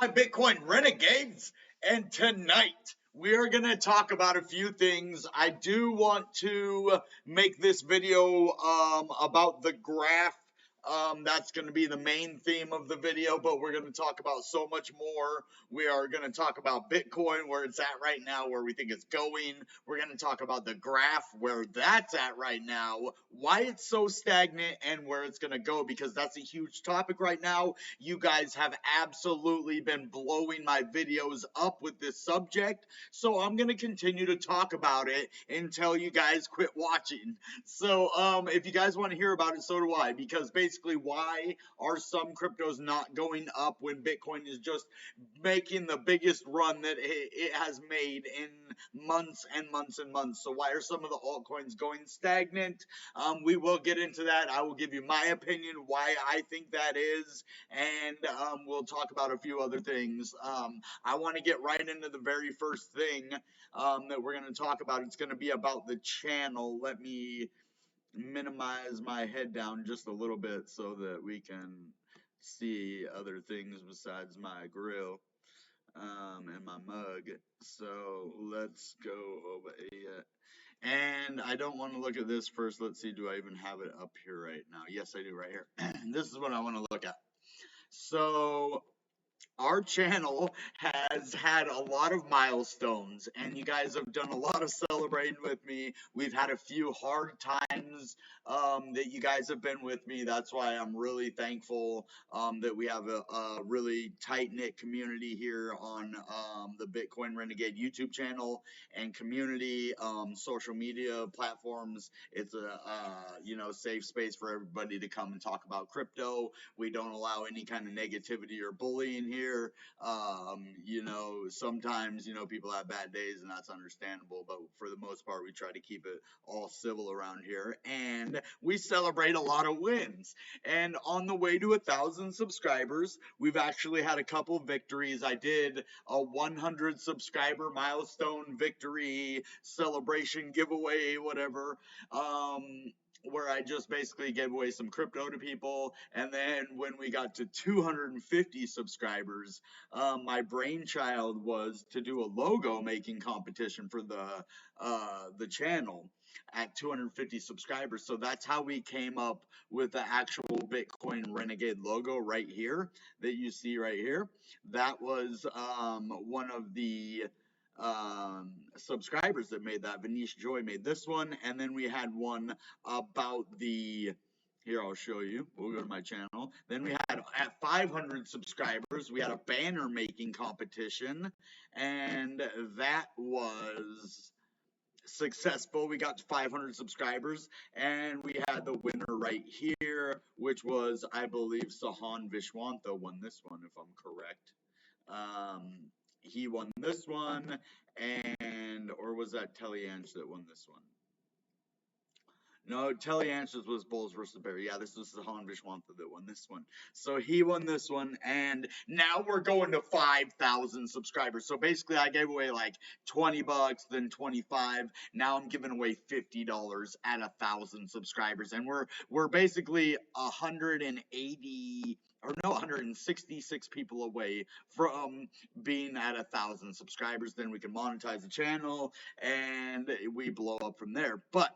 My Bitcoin Renegades, and tonight we are going to talk about a few things. I do want to make this video about the graph. That's going to be the main theme of the video, but we're going to talk about so much more. We are going to talk about Bitcoin, where it's at right now, where we think it's going. We're going to talk about the graph, where that's at right now, why it's so stagnant, and where it's going to go, because that's a huge topic right now. You guys have absolutely been blowing my videos up with this subject, so I'm going to continue to talk about it until you guys quit watching. So if you guys want to hear about it, so do I, because basically why are some cryptos not going up when Bitcoin is just making the biggest run that it has made in months and months and months? So why are some of the altcoins going stagnant? We will get into that. I will give you my opinion why I think that is, and we'll talk about a few other things. I want to get right into the very first thing that we're going to talk about. It's going to be about the channel. Let me minimize my head down just a little bit so that we can see other things besides my grill and my mug. So let's go over here. And I don't want to look at this first. Let's see, do I even have it up here right now? Yes, I do, right here. This is what I want to look at. So our channel has had a lot of milestones, and you guys have done a lot of celebrating with me. We've had a few hard times that you guys have been with me. That's why I'm really thankful that we have a really tight-knit community here on the Bitcoin Renegade YouTube channel and community, social media platforms. It's a safe space for everybody to come and talk about crypto. We don't allow any kind of negativity or bullying here. Sometimes, people have bad days, and that's understandable, but for the most part, we try to keep it all civil around here, and we celebrate a lot of wins. And on the way to 1,000 subscribers, we've actually had a couple victories. I did a 100 subscriber milestone victory celebration giveaway, whatever. Where I just basically gave away some crypto to people. And then when we got to 250 subscribers, my brainchild was to do a logo making competition for the channel at 250 subscribers. So that's how we came up with the actual Bitcoin Renegade logo right here that you see right here. That was one of the subscribers that made that. Vanish Joy made this one, and then we had one about here, I'll show you. We'll go to my channel. Then we had, at 500 subscribers, we had a banner making competition, and that was successful. We got to 500 subscribers, and we had the winner right here, which was, I believe, Sahan Vishwantha won this one, if I'm correct. He won this one, or was that Tellianch that won this one? No, Tellianch's was Bulls versus Bear. Yeah, this was Sahan Vishwantha that won this one. So he won this one, and now we're going to 5,000 subscribers. So basically, I gave away like $20, then 25. Now I'm giving away $50 at 1,000 subscribers, and we're basically 166 people away from being at 1,000 subscribers. Then we can monetize the channel, and we blow up from there. But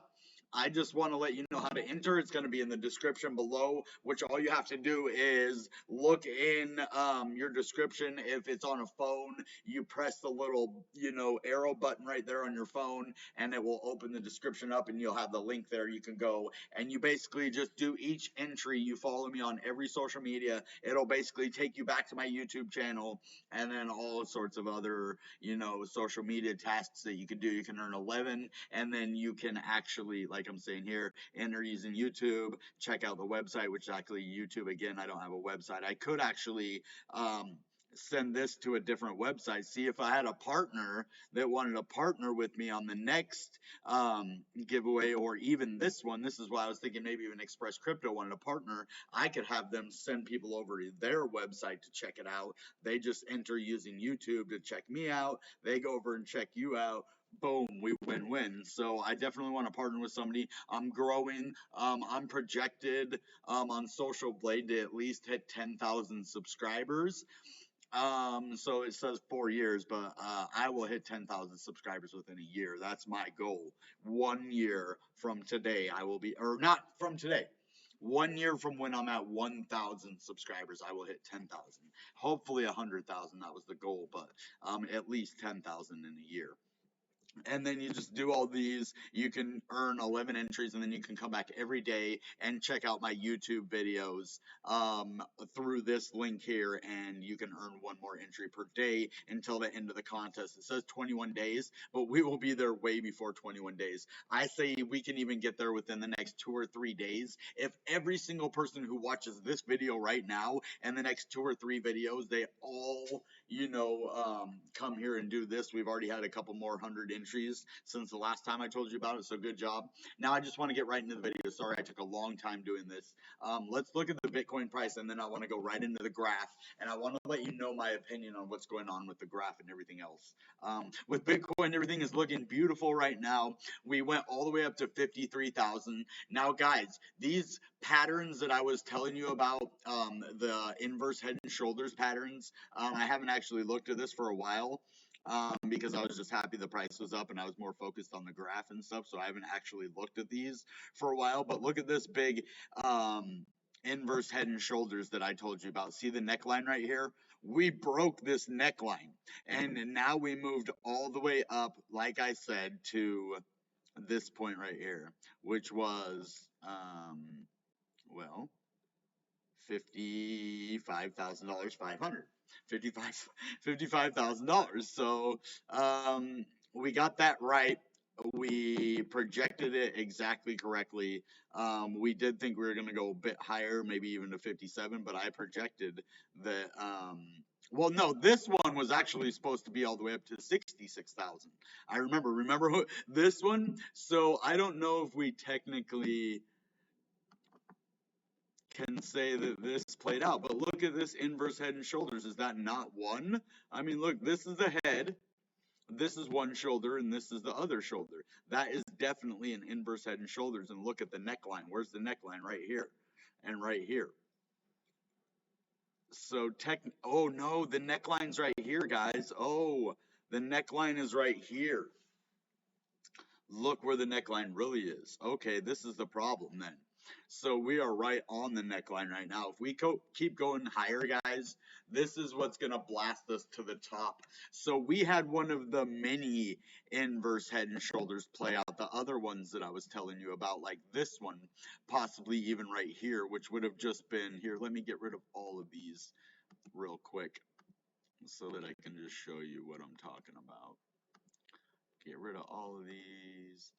I just want to let you know how to enter. It's going to be in the description below, which all you have to do is look in your description. If it's on a phone, you press the little, arrow button right there on your phone, and it will open the description up, and you'll have the link there. You can go, and you basically just do each entry. You follow me on every social media. It'll basically take you back to my YouTube channel, and then all sorts of other, social media tasks that you can do. You can earn 11, and then you can actually, like I'm saying here, enter using YouTube, check out the website, which is actually YouTube. Again, I don't have a website. I could actually send this to a different website, see if I had a partner that wanted to partner with me on the next giveaway, or even this one. This is why I was thinking maybe even Express Crypto wanted a partner. I could have them send people over to their website to check it out. They just enter using YouTube to check me out. They go over and check you out. Boom, we win-win. So I definitely want to partner with somebody. I'm growing. I'm projected on Social Blade to at least hit 10,000 subscribers. So it says 4 years, but I will hit 10,000 subscribers within a year. That's my goal. 1 year from today, I will be, or not from today. 1 year from when I'm at 1,000 subscribers, I will hit 10,000. Hopefully 100,000. That was the goal, but at least 10,000 in a year. And then you just do all these. You can earn 11 entries, and then you can come back every day and check out my YouTube videos through this link here, and you can earn one more entry per day until the end of the contest. It says 21 days, but we will be there way before 21 days. I say we can even get there within the next 2 or 3 days. If every single person who watches this video right now and the next 2 or 3 videos, they all come here and do this. We've already had a couple more 100 entries since the last time I told you about it, so good job. Now I just want to get right into the video. Sorry I took a long time doing this. Let's look at the Bitcoin price, and then I want to go right into the graph, and I want to let you know my opinion on what's going on with the graph and everything else. With Bitcoin, everything is looking beautiful right now. We went all the way up to 53,000. Now, guys, these patterns that I was telling you about, the inverse head and shoulders patterns, I haven't actually looked at this for a while. Because I was just happy the price was up and I was more focused on the graph and stuff, so I haven't actually looked at these for a while. But look at this big inverse head and shoulders that I told you about. See the neckline right here? We broke this neckline, and now we moved all the way up, like I said, to this point right here, which was well, $55,000, 500. $55,000. So we got that right. We projected it exactly correctly. We did think we were going to go a bit higher, maybe even to 57, but I projected that. Well, no, this one was actually supposed to be all the way up to 66,000. I remember this one. So I don't know if we technically can say that this played out, but look at this inverse head and shoulders. Is that not one? I mean, look, this is the head, this is one shoulder, and this is the other shoulder. That is definitely an inverse head and shoulders. And look at the neckline. Where's the neckline? Right here and right here. So oh no, the neckline's right here, guys. Oh, the neckline is right here. Look where the neckline really is. Okay, this is the problem then. So we are right on the neckline right now. If we keep going higher, guys, this is what's going to blast us to the top. So we had one of the many inverse head and shoulders play out. The other ones that I was telling you about, like this one, possibly even right here, which would have just been here. Let me get rid of all of these real quick so that I can just show you what I'm talking about. Get rid of all of these,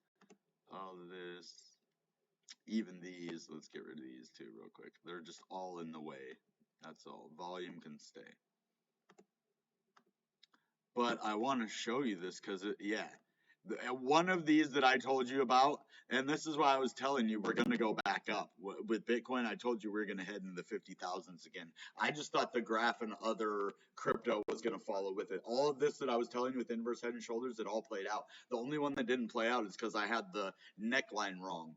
all of this. Even these, let's get rid of these too real quick. They're just all in the way. That's all. Volume can stay. But I want to show you this because, yeah, one of these that I told you about, and this is why I was telling you we're going to go back up. With Bitcoin, I told you we are going to head in the 50,000s again. I just thought the graph and other crypto was going to follow with it. All of this that I was telling you with inverse head and shoulders, it all played out. The only one that didn't play out is because I had the neckline wrong.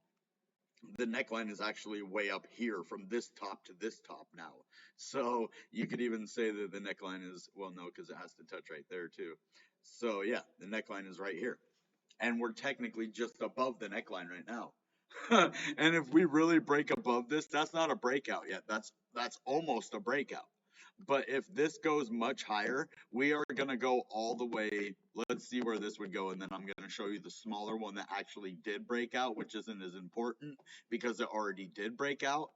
The neckline is actually way up here from this top to this top now. So you could even say that the neckline is, well, no, because it has to touch right there too. So yeah, the neckline is right here. And we're technically just above the neckline right now. And if we really break above this, that's not a breakout yet. That's almost a breakout. But if this goes much higher, we are going to go all the way. Let's see where this would go, and then I'm going to show you the smaller one that actually did break out, which isn't as important because it already did break out.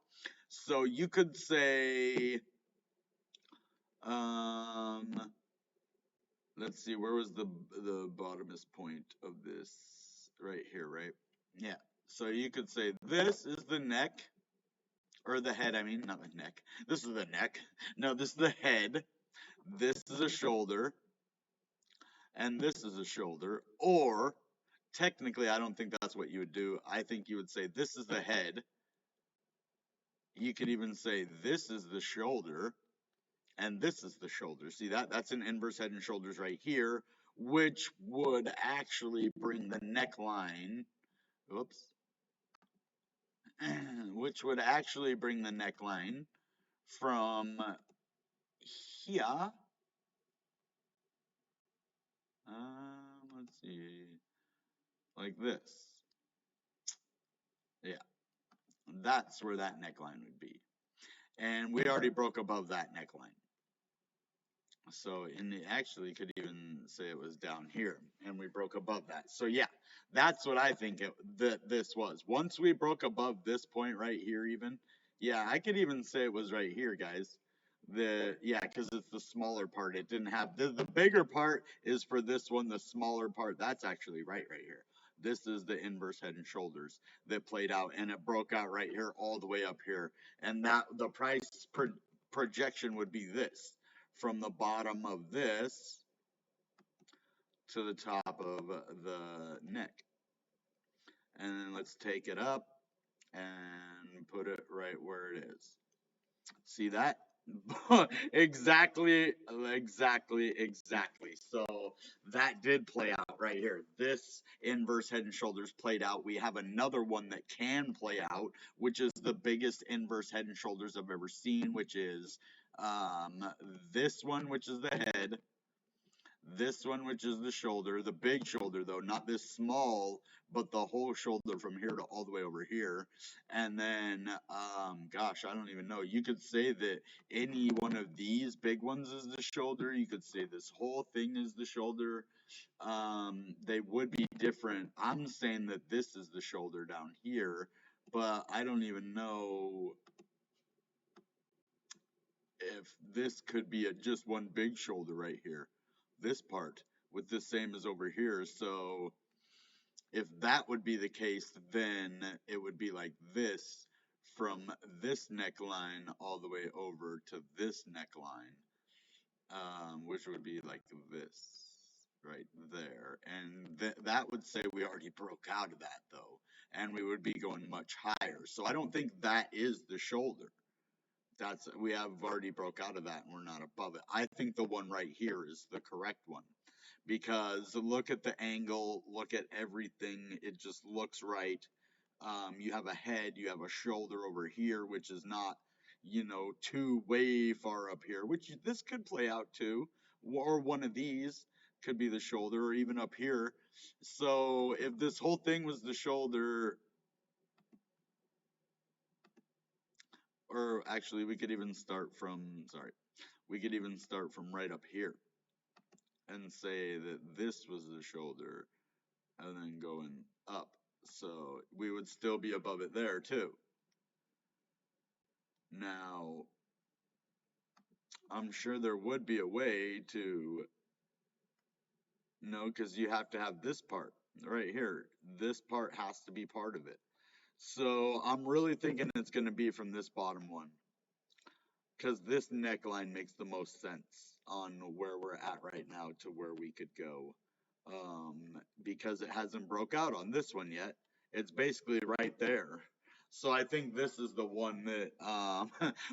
So you could say, let's see, where was the bottomest point of this? Right here, right? Yeah. So you could say this is the neck, or the head, I mean, not the neck. This is the neck. No, this is the head. This is a shoulder. And this is a shoulder. Or, technically, I don't think that's what you would do. I think you would say this is the head. You could even say this is the shoulder. And this is the shoulder. See that? That's an inverse head and shoulders right here, which would actually bring the neckline. Oops. Which would actually bring the neckline from here let's see, like this. Yeah, that's where that neckline would be. And we already broke above that neckline. So, and it actually could even say it was down here, and we broke above that. So, yeah, that's what I think this was. Once we broke above this point right here, even, yeah, I could even say it was right here, guys. Yeah, because it's the smaller part. It didn't have the bigger part is for this one. The smaller part, that's actually right here. This is the inverse head and shoulders that played out, and it broke out right here, all the way up here, and that the price projection would be this from the bottom of this to the top of the neck. And then let's take it up and put it right where it is. See that? Exactly. So that did play out right here. This inverse head and shoulders played out. We have another one that can play out, which is the biggest inverse head and shoulders I've ever seen, which is this one, which is the head. This one, which is the shoulder, the big shoulder though, not this small, but the whole shoulder from here to all the way over here. And then, gosh, I don't even know. You could say that any one of these big ones is the shoulder. You could say this whole thing is the shoulder. They would be different. I'm saying that this is the shoulder down here, but I don't even know if this could be just one big shoulder right here, this part, with the same as over here. So if that would be the case, then it would be like this from this neckline all the way over to this neckline, which would be like this right there. And that would say we already broke out of that though, and we would be going much higher. So I don't think that is the shoulder. We have already broke out of that and we're not above it. I think the one right here is the correct one because look at the angle, look at everything. It just looks right. You have a head, you have a shoulder over here, which is not, too way far up here, which this could play out too, or one of these could be the shoulder, or even up here. So if this whole thing was the shoulder, or actually we could even start from, we could even start from right up here and say that this was the shoulder and then going up. So we would still be above it there too. Now, I'm sure there would be a way to, no, because you have to have this part right here. This part has to be part of it. So I'm really thinking it's going to be from this bottom one, because this neckline makes the most sense on where we're at right now to where we could go, because it hasn't broke out on this one yet. It's basically right there. So I think this is the one that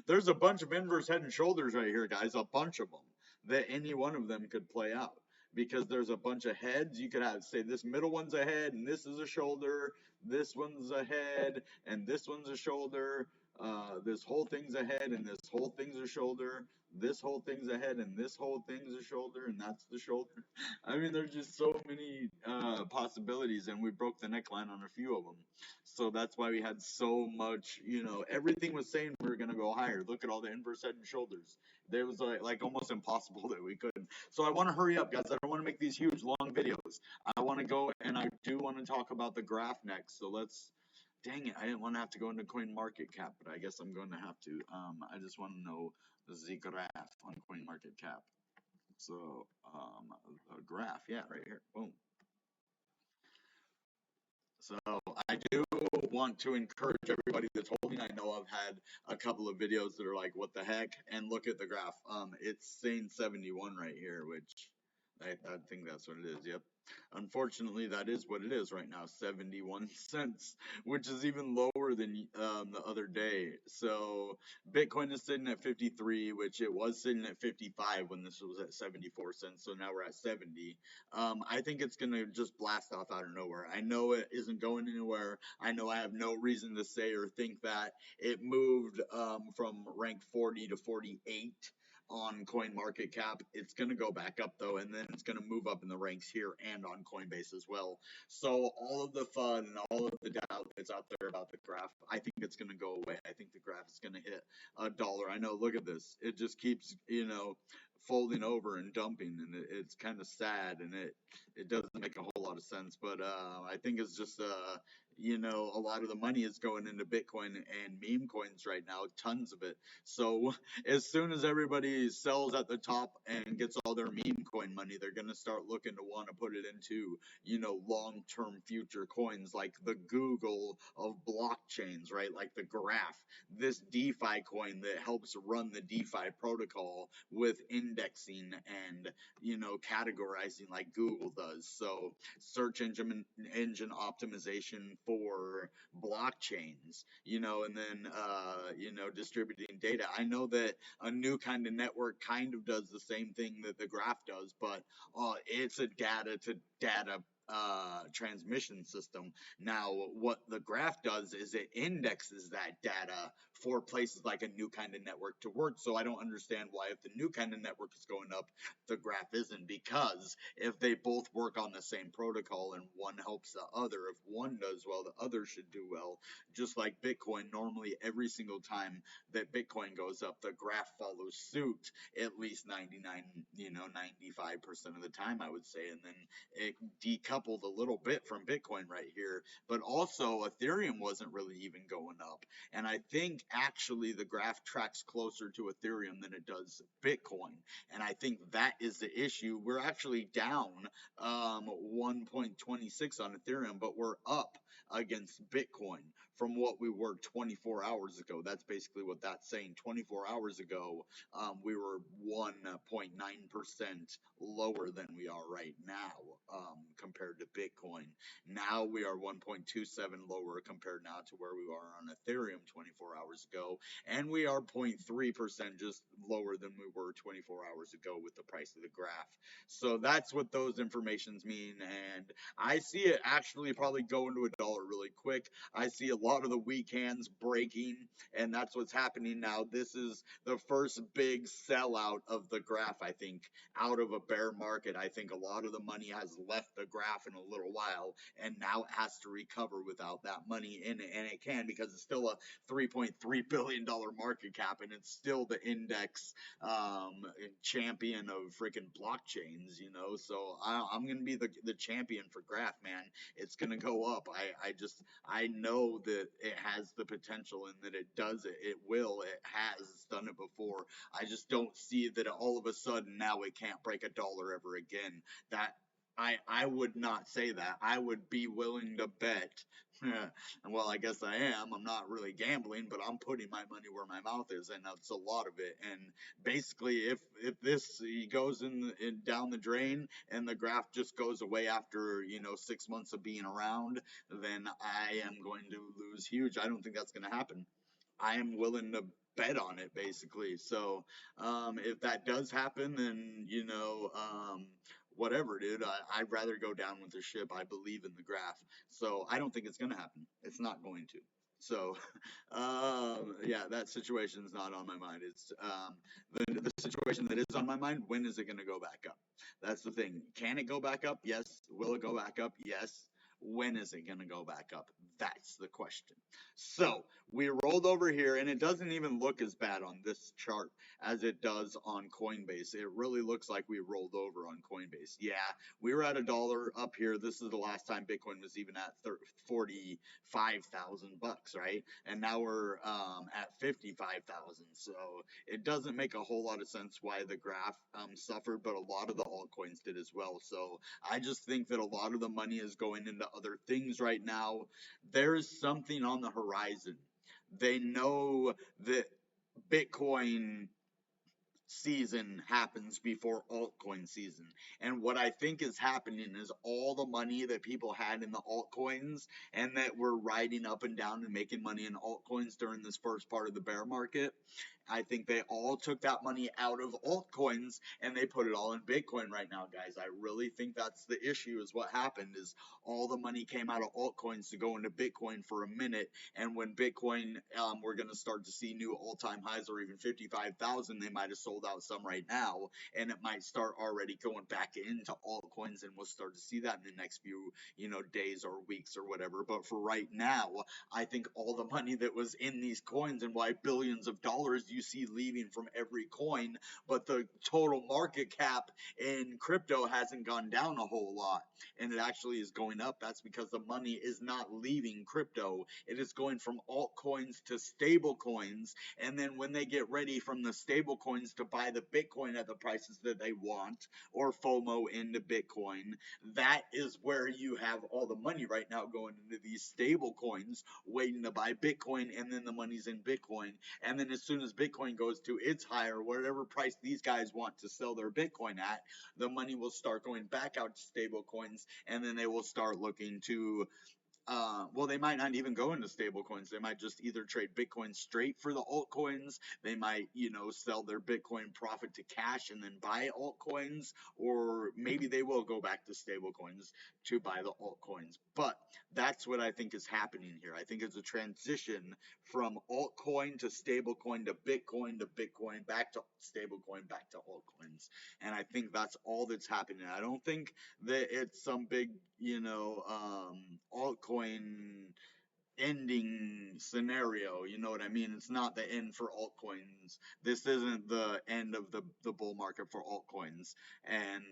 there's a bunch of inverse head and shoulders right here, guys, a bunch of them that any one of them could play out because there's a bunch of heads. You could have, say, this middle one's a head and this is a shoulder, this one's a head and this one's a shoulder, this whole thing's a head and this whole thing's a shoulder, this whole thing's a head and this whole thing's a shoulder and that's the shoulder. I mean, there's just so many possibilities, and we broke the neckline on a few of them. So that's why we had so much, everything was saying we were going to go higher. Look at all the inverse head and shoulders. It was like almost impossible that we couldn't. So I want to hurry up, guys. I don't want to make these huge, long videos. I want to go, and I do want to talk about the graph next. So let's, dang it, I didn't want to have to go into coin market cap, but I guess I'm going to have to. I just want to know the graph on coin market cap. So a graph, yeah, right here, boom. So I do want to encourage everybody that's holding. I know I've had a couple of videos that are like, what the heck? And look at the graph. It's saying 71 right here, which I think that's what it is. Yep. Unfortunately, that is what it is right now, 71 cents, which is even lower than the other day. So Bitcoin is sitting at 53, which it was sitting at 55 when this was at 74 cents. So now we're at 70. I think it's going to just blast off out of nowhere. I know it isn't going anywhere. I know I have no reason to say or think that it moved from rank 40 to 48. on CoinMarketCap. It's going to go back up though, and then it's going to move up in the ranks here and on Coinbase as well. So all of the fun and all of the doubt that's out there about the graph, I think it's going to go away. I think the graph is going to hit $1. I know, look at this. It just keeps, folding over and dumping, and it's kind of sad, and it doesn't make a whole lot of sense. But I think it's just a lot of the money is going into Bitcoin and meme coins right now, tons of it. So as soon as everybody sells at the top and gets all their meme coin money, they're going to start looking to want to put it into, long-term future coins like the Google of blockchains, right? Like the Graph, this DeFi coin that helps run the DeFi protocol with indexing and, categorizing like Google does. So search engine optimization for blockchains, and then distributing data. I know that a new kind of network kind of does the same thing that the graph does, but it's a data to data transmission system. Now, what the graph does is it indexes that data for places like a new kind of network to work. So I don't understand why, if the new kind of network is going up, the graph isn't, because if they both work on the same protocol and one helps the other, if one does well, the other should do well. Just like Bitcoin, normally every single time that Bitcoin goes up, the graph follows suit at least 95% of the time, I would say. And then it decoupled a little bit from Bitcoin right here, but also Ethereum wasn't really even going up. And I think actually the graph tracks closer to Ethereum than it does Bitcoin. And I think that is the issue. We're actually down 1.26 on Ethereum, but we're up against Bitcoin from what we were 24 hours ago. That's basically what that's saying. 24 hours ago, we were 1.9% lower than we are right now compared to Bitcoin. Now we are 1.27 lower compared now to where we were on Ethereum 24 hours ago. And we are 0.3% just lower than we were 24 hours ago with the price of the graph. So that's what those informations mean. And I see it actually probably going to $1 really quick. I see a lot of the weak hands breaking, and that's what's happening now. This is the first big sellout of the graph, I think, out of a bear market. I think a lot of the money has left the graph in a little while, and now it has to recover without that money in it, and it can, because it's still a $3.3 billion market cap, and it's still the index champion of freaking blockchains, so I'm gonna be the champion for graph, man. It's gonna go up. I know that it has the potential, and that it does it. It will. It has. It's done it before. I just don't see that all of a sudden now it can't break $1 ever again. That I would not say that. I would be willing to bet. Well, I guess I am. I'm not really gambling, but I'm putting my money where my mouth is, and that's a lot of it. And basically, if this goes in down the drain and the graph just goes away after 6 months of being around, then I am going to lose huge. I don't think that's going to happen. I am willing to bet on it, basically. So if that does happen, then whatever, dude. I'd rather go down with the ship. I believe in the graph. So I don't think it's gonna happen. It's not going to. So yeah, that situation is not on my mind. It's the situation that is on my mind. When is it gonna go back up? That's the thing. Can it go back up? Yes. Will it go back up? Yes. When is it going to go back up? That's the question. So we rolled over here, and it doesn't even look as bad on this chart as it does on Coinbase. It really looks like we rolled over on Coinbase. Yeah, we were at $1 up here. This is the last time Bitcoin was even at 45,000 bucks, right? And now we're at 55,000. So it doesn't make a whole lot of sense why the graph suffered, but a lot of the altcoins did as well. So I just think that a lot of the money is going into other things right now. There's something on the horizon. They know that Bitcoin season happens before altcoin season. And what I think is happening is all the money that people had in the altcoins and that were riding up and down and making money in altcoins during this first part of the bear market, I think they all took that money out of altcoins and they put it all in Bitcoin right now, guys. I really think that's the issue. Is what happened is all the money came out of altcoins to go into Bitcoin for a minute, and when Bitcoin, we're going to start to see new all-time highs or even 55,000, they might have sold out some right now, and it might start already going back into altcoins, and we'll start to see that in the next few, days or weeks or whatever. But for right now, I think all the money that was in these coins, and why billions of dollars you see leaving from every coin, but the total market cap in crypto hasn't gone down a whole lot, and it actually is going up. That's because the money is not leaving crypto. It is going from altcoins to stable coins, and then when they get ready from the stable coins to buy the Bitcoin at the prices that they want, or FOMO into Bitcoin, that is where you have all the money right now going into these stable coins waiting to buy Bitcoin, and then the money's in Bitcoin. And then as soon as Bitcoin goes to its higher, whatever price these guys want to sell their Bitcoin at, the money will start going back out to stable coins, and then they will start looking to well, they might not even go into stable coins. They might just either trade Bitcoin straight for the altcoins. They might, sell their Bitcoin profit to cash and then buy altcoins, or maybe they will go back to stable coins to buy the altcoins. But that's what I think is happening here. I think it's a transition from altcoin to stablecoin to Bitcoin back to stablecoin back to altcoins. And I think that's all that's happening. I don't think that it's some big, altcoin ending scenario. You know what I mean? It's not the end for altcoins. This isn't the end of the bull market for altcoins. And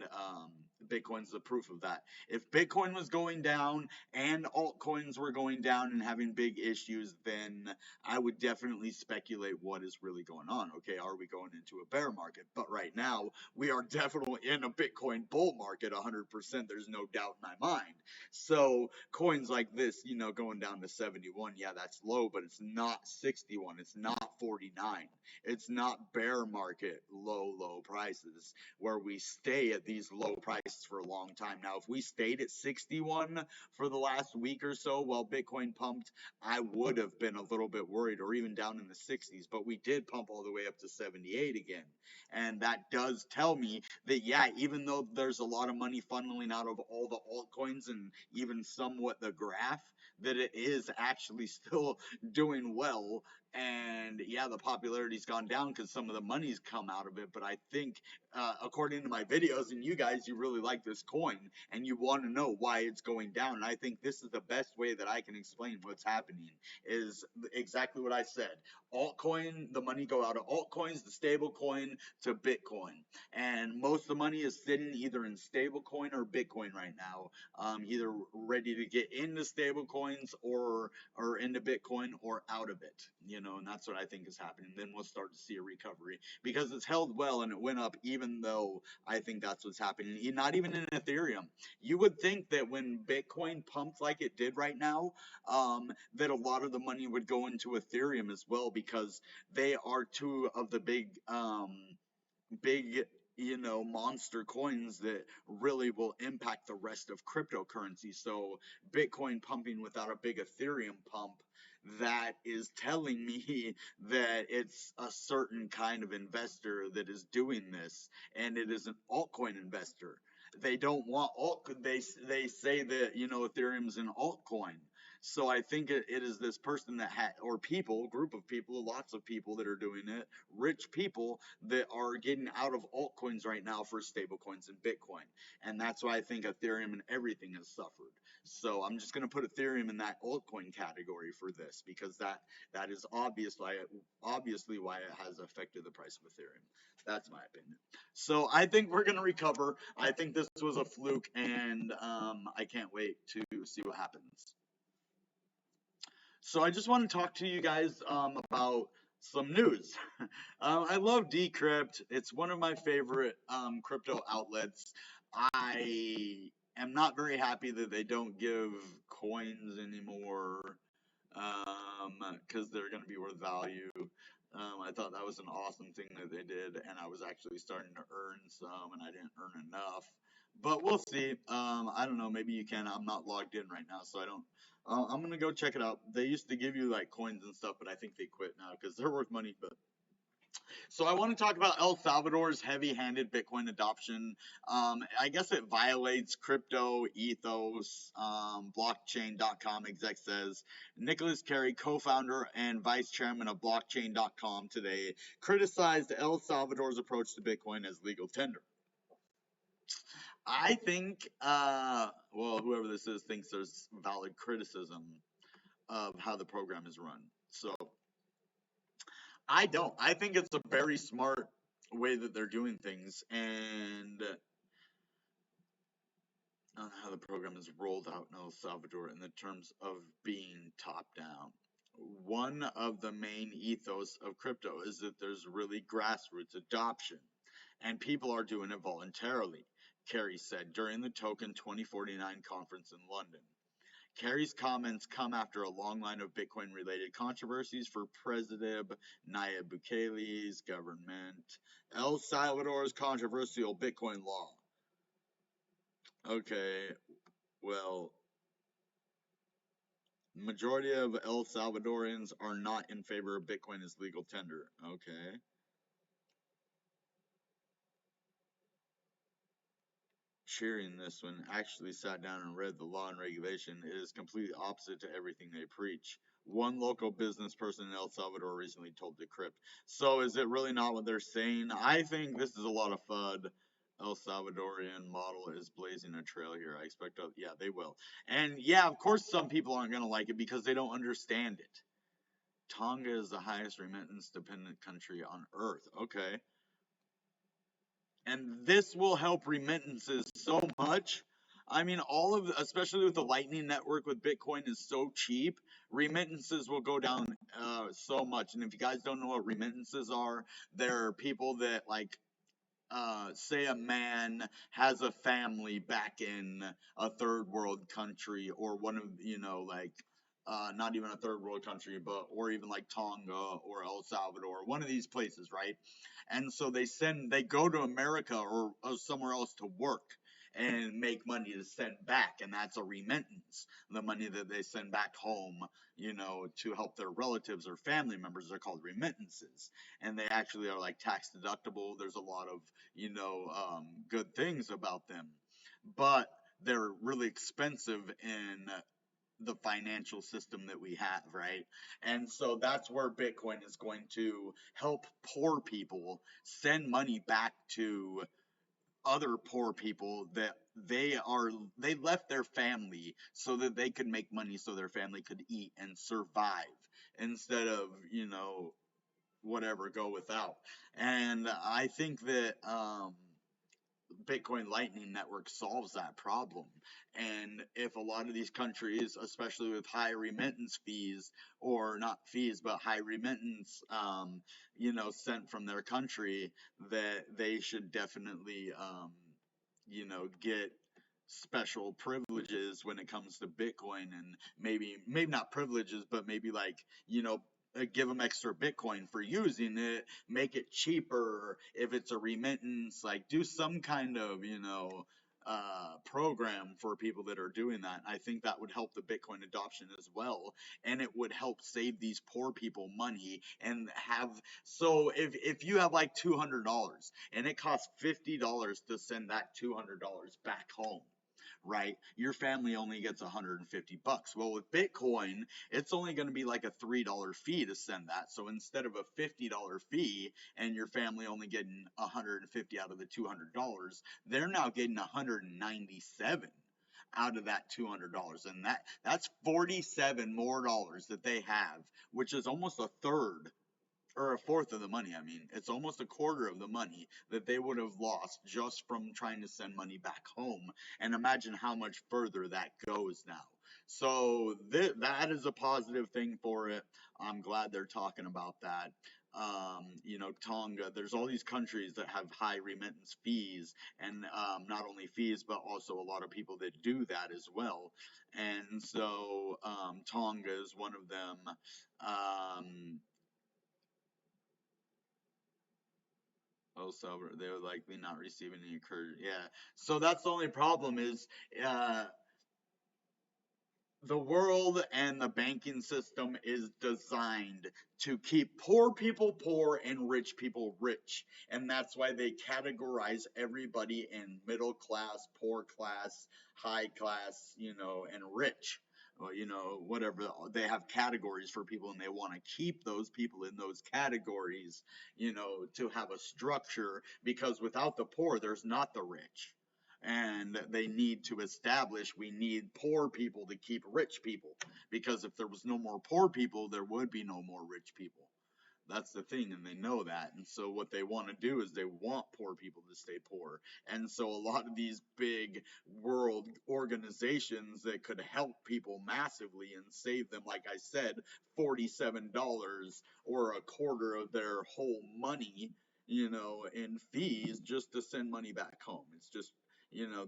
Bitcoin's the proof of that. If Bitcoin was going down and altcoins were going down and having big issues, then I would definitely speculate what is really going on. Okay, are we going into a bear market? But right now, we are definitely in a Bitcoin bull market 100%. There's no doubt in my mind. So coins like this, going down to 71, yeah, that's low, but it's not 61. It's not 49. It's not bear market low prices where we stay at these low prices for a long time. Now, if we stayed at 61 for the last week or so while Bitcoin pumped, I would have been a little bit worried, or even down in the 60s, but we did pump all the way up to 78 again. And that does tell me that, yeah, even though there's a lot of money funneling out of all the altcoins and even somewhat the graph, that it is actually still doing well. And yeah, the popularity's gone down because some of the money's come out of it. But I think, according to my videos, and you guys, you really like this coin and you want to know why it's going down. And I think this is the best way that I can explain what's happening, is exactly what I said. Altcoin, the money go out of altcoins, the stable coin, to Bitcoin. And most of the money is sitting either in stablecoin or Bitcoin right now, either ready to get into stablecoins or into Bitcoin or out of it, and that's what I think is happening. Then we'll start to see a recovery because it's held well and it went up, even though I think that's what's happening. Not even in Ethereum. You would think that when Bitcoin pumped like it did right now, that a lot of the money would go into Ethereum as well, because they are two of the big monster coins that really will impact the rest of cryptocurrency. So Bitcoin pumping without a big Ethereum pump, that is telling me that it's a certain kind of investor that is doing this, and it is an altcoin investor. They don't want they say that Ethereum's an altcoin. So I think it is this person that or people, group of people, lots of people that are doing it, rich people that are getting out of altcoins right now for stablecoins and Bitcoin. And that's why I think Ethereum and everything has suffered. So I'm just going to put Ethereum in that altcoin category for this, because that is obviously why it has affected the price of Ethereum. That's my opinion. So I think we're going to recover. I think this was a fluke, and I can't wait to see what happens. So I just want to talk to you guys about some news. I love Decrypt. It's one of my favorite crypto outlets. I am not very happy that they don't give coins anymore, because they're going to be worth value. I thought that was an awesome thing that they did, and I was actually starting to earn some, and I didn't earn enough. But we'll see. I don't know. Maybe you can. I'm not logged in right now, so I don't. I'm gonna go check it out. They used to give you like coins and stuff, but I think they quit now because they're worth money. But So I want to talk about El Salvador's heavy-handed Bitcoin adoption. I guess it violates crypto ethos. Blockchain.com exec says Nicholas Carey, co-founder and vice chairman of Blockchain.com, today criticized El Salvador's approach to Bitcoin as legal tender. I think, well, whoever this is thinks there's valid criticism of how the program is run. So I don't. I think it's a very smart way that they're doing things, and on how the program is rolled out in El Salvador in the terms of being top down. One of the main ethos of crypto is that there's really grassroots adoption, and people are doing it voluntarily, Kerry said during the Token 2049 conference in London. Kerry's comments come after a long line of Bitcoin-related controversies for President Nayib Bukele's government. El Salvador's controversial Bitcoin law. Okay, well, majority of El Salvadorians are not in favor of Bitcoin as legal tender. Okay. Cheering this one, actually sat down and read the law and regulation. It is completely opposite to everything they preach. One local business person in El Salvador recently told Decrypt. So is it really not what they're saying? I think this is a lot of FUD. El Salvadorian model is blazing a trail here. I expect, yeah, they will. And yeah, of course, some people aren't going to like it because they don't understand it. Tonga is the highest remittance dependent country on earth. Okay. And this will help remittances so much. I mean, especially with the Lightning Network with Bitcoin is so cheap, remittances will go down so much. And if you guys don't know what remittances are, they're people that like say a man has a family back in a third world country or one of, like not even a third world country, but or even like Tonga or El Salvador, one of these places, right? And so they go to America or somewhere else to work and make money to send back, and that's a remittance. The money that they send back home, to help their relatives or family members are called remittances, and they actually are like tax deductible. There's a lot of good things about them, but they're really expensive in the financial system that we have, right? And so that's where Bitcoin is going to help poor people send money back to other poor people that they left their family so that they could make money so their family could eat and survive instead of, whatever, go without. And I think that Bitcoin Lightning Network solves that problem. And if a lot of these countries, especially with high remittance fees, or not fees, but high remittance, sent from their country, that they should definitely, get special privileges when it comes to Bitcoin, and maybe not privileges, but maybe like, give them extra Bitcoin for using it, make it cheaper if it's a remittance, like do some kind of, program for people that are doing that. I think that would help the Bitcoin adoption as well, and it would help save these poor people money. And so if you have like $200 and it costs $50 to send that $200 back home, right? Your family only gets 150 bucks. Well, with Bitcoin, it's only going to be like a $3 fee to send that. So instead of a $50 fee and your family only getting 150 out of the $200, they're now getting 197 out of that $200, and that's 47 more dollars that they have, which is almost a third or a fourth of the money. I mean, it's almost a quarter of the money that they would have lost just from trying to send money back home. And imagine how much further that goes now. So that is a positive thing for it. I'm glad they're talking about that. Tonga, there's all these countries that have high remittance fees, and not only fees, but also a lot of people that do that as well. And so Tonga is one of them. El Salvador, they would likely not receive any encouragement. Yeah. So that's the only problem is, uh, The world and the banking system is designed to keep poor people poor and rich people rich. And that's why they categorize everybody in middle class, poor class, high class, and rich. Well, whatever. They have categories for people, and they want to keep those people in those categories, to have a structure, because without the poor, there's not the rich. And they need to establish, we need poor people to keep rich people, because if there was no more poor people, there would be no more rich people. That's the thing, and they know that. And so what they want to do is they want poor people to stay poor. And so a lot of these big world organizations that could help people massively and save them, like I said, $47 or a quarter of their whole money, in fees, just to send money back home. It's just,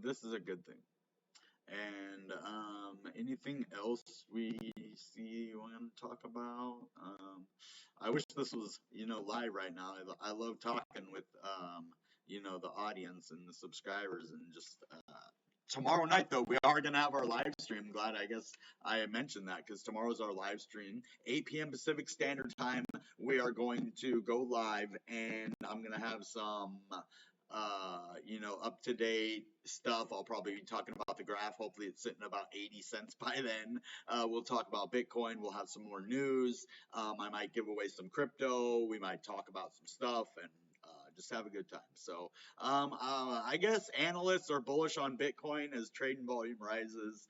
this is a good thing. And anything else we see you want to talk about? I wish this was, live right now. I love talking with, the audience and the subscribers, and just tomorrow night, though, we are going to have our live stream. Glad, I guess I mentioned that, because tomorrow's our live stream, 8 p.m. Pacific Standard Time. We are going to go live, and I'm going to have some up to date stuff. I'll probably be talking about the graph. Hopefully, it's sitting about 80 cents by then. We'll talk about Bitcoin. We'll have some more news. I might give away some crypto. We might talk about some stuff, and just have a good time. So, I guess analysts are bullish on Bitcoin as trading volume rises.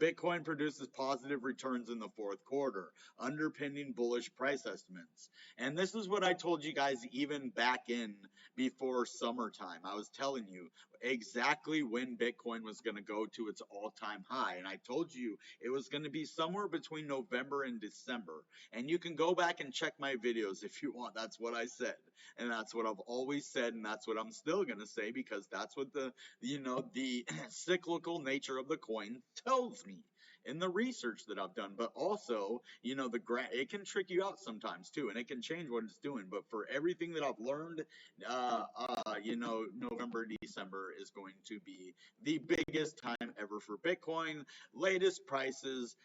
Bitcoin produces positive returns in the fourth quarter, underpinning bullish price estimates. And this is what I told you guys even back in before summertime. I was telling you exactly when Bitcoin was going to go to its all-time high. And I told you it was going to be somewhere between November and December. And you can go back and check my videos if you want. That's what I said. And that's what I've always said. And that's what I'm still going to say, because that's what the cyclical nature of the coin tells me in the research that I've done. But also, it can trick you out sometimes too, and it can change what it's doing. But for everything that I've learned, November, December is going to be the biggest time ever for Bitcoin. Latest prices,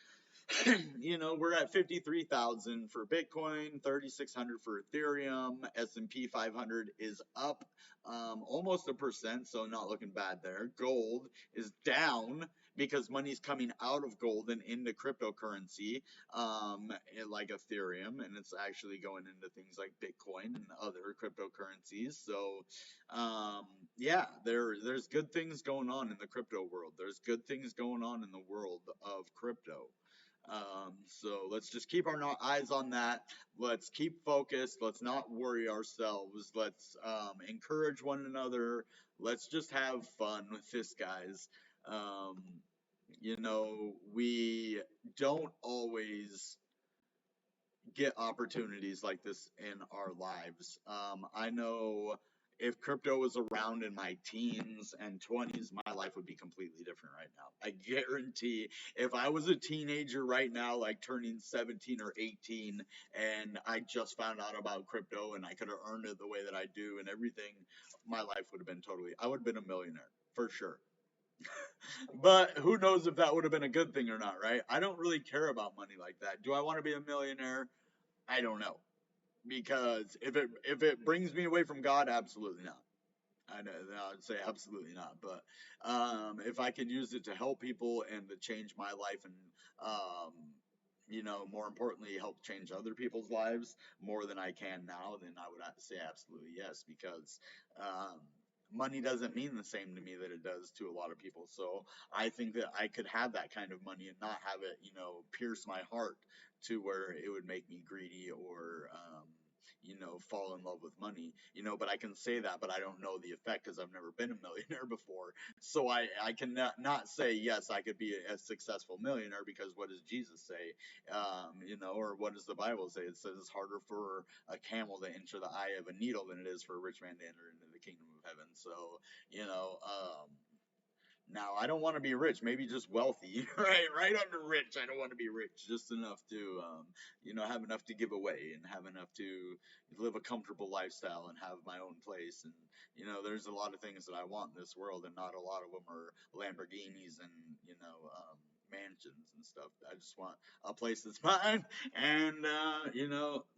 we're at 53,000 for Bitcoin, 3,600 for Ethereum. S&P 500 is up almost 1%, so not looking bad there. Gold is down because money's coming out of gold and into cryptocurrency, like Ethereum, and it's actually going into things like Bitcoin and other cryptocurrencies. So, yeah, there's good things going on in the crypto world. There's good things going on in the world of crypto. So let's just keep our eyes on that. Let's keep focused. Let's not worry ourselves. Let's encourage one another. Let's just have fun with this, guys. Um, we don't always get opportunities like this in our lives. I know if crypto was around in my teens and 20s, my life would be completely different right now. I guarantee, if I was a teenager right now, like turning 17 or 18, and I just found out about crypto and I could have earned it the way that I do and everything, my life would have been I would have been a millionaire for sure. But who knows if that would have been a good thing or not, right? I don't really care about money like that. Do I want to be a millionaire? I don't know, because if it brings me away from God, absolutely not. I know I'd say absolutely not. But if I can use it to help people and to change my life, and more importantly, help change other people's lives more than I can now, then I would have to say absolutely yes, because um, money doesn't mean the same to me that it does to a lot of people. So I think that I could have that kind of money and not have it, pierce my heart to where it would make me greedy or fall in love with money, but I can say that, but I don't know the effect because I've never been a millionaire before. So I can not say, yes, I could be a successful millionaire, because what does Jesus say? Or what does the Bible say? It says it's harder for a camel to enter the eye of a needle than it is for a rich man to enter into the kingdom of heaven. So, Now, I don't want to be rich, maybe just wealthy, right? Right under rich. I don't want to be rich, just enough to, have enough to give away and have enough to live a comfortable lifestyle and have my own place. And, there's a lot of things that I want in this world, and not a lot of them are Lamborghinis and, mansions and stuff. I just want a place that's mine and,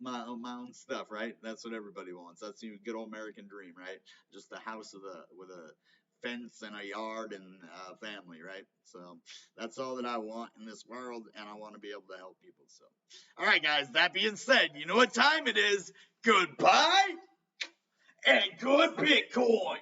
my own stuff, right? That's what everybody wants. That's the good old American dream, right? Just a house with a fence and a yard and a family, right? So that's all that I want in this world, and I want to be able to help people. So, all right, guys, that being said, you know what time it is. Goodbye and good Bitcoin.